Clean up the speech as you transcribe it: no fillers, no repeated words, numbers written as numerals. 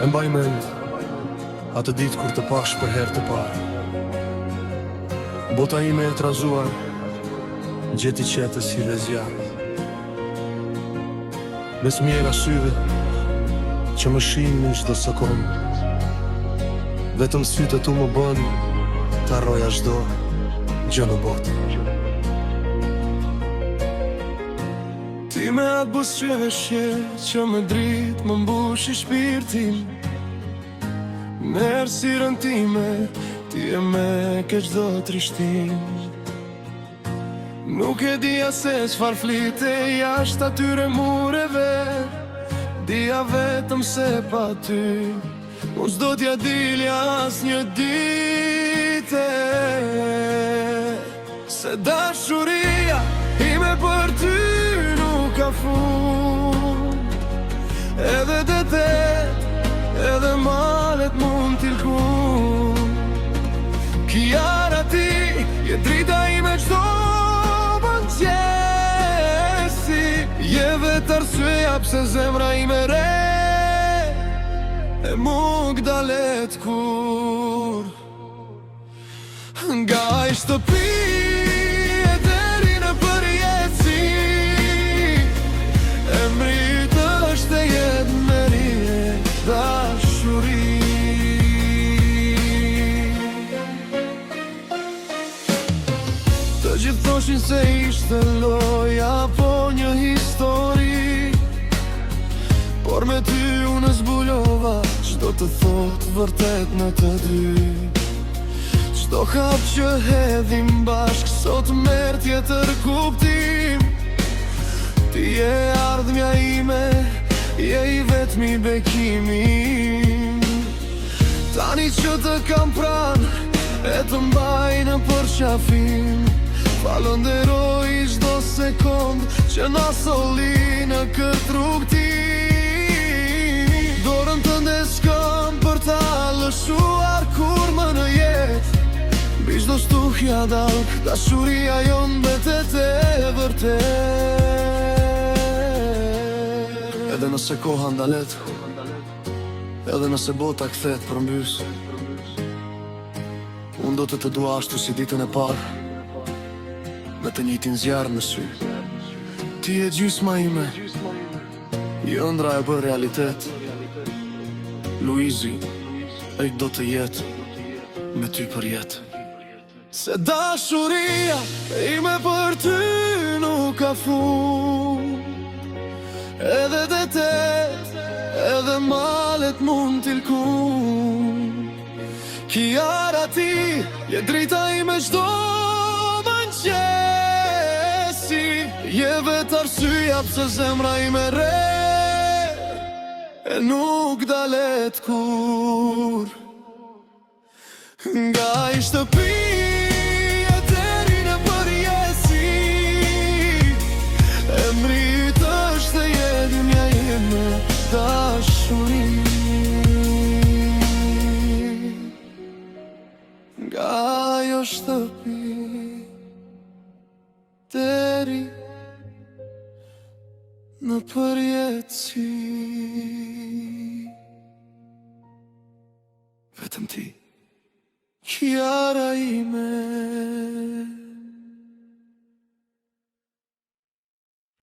E mbaj mend atë ditë kur të pash për herë të parë. Bota ime e trazuar gjeti qete si lezja. Mes mjera syve që më shihin në çdo sekond. Vetëm sytë tu më bën të harroja çdo gjë në botë. Ti me atë buzëqeve që me dritë më mbushi shpirtin. Me errësirën time, ti e me ke çdo trishtim. Nuk e dija se çfarë flite jashtë atyre mureve. Dija vetëm se pa ty unë s'do t'ja dilja asnjë dite. Se dashuria ime për ty nuk ka fund. Edhe detet, edhe malet mund t'ilkun. Kiara ti je drita ime çdo mëngjesi. Je vetë arsyeja pse zemra ime re e nuk dalet kur. Nga ai shtëpi e deri në përjetësi, emri yt është e jetë meri e dashuri. Të gjithë thoshin se ishte loja po një histori, por me ty unë zbulova çdo të thot vërtet në të dy. Çdo hap që hedhim bashk sot merr tjetër kuptim. Ti je ardhmja ime, je i vetmi bekimi. Tani që të kam pran e të mbaj në përqafim. Falënderoj çdo sekond që na solli në këtë rrugtim. Dorën tënde s'kam për ta lëshuar kur më në jetë. Mbi çdo stuhja dalk dashuria jon mbetet e vërtet. Edhe nëse koha ndalet, edhe nëse bota kthehet përmbys, unë do të dua ashtu si ditën e parë, me të njëjtin zjarr në sy. Ti je gjysma ime, ëndra e bën realitet. Luizi, ai do të jetë me ty për jetë. Se dashuria ime për ty nuk ka fund. Edhe detet, edhe malet mund t'ilkun. Kiara ti je drita ime çdo mëngjesi. Je vetë arsyeja pse zemra ime re e nuk dalet kur. Nga ai shtëpi e deri në përjetësi, emri yt është e jetëmja ime dashuri. Nga ajo shtëpi deri në përjetësi, vetëm ti, Kiara ime.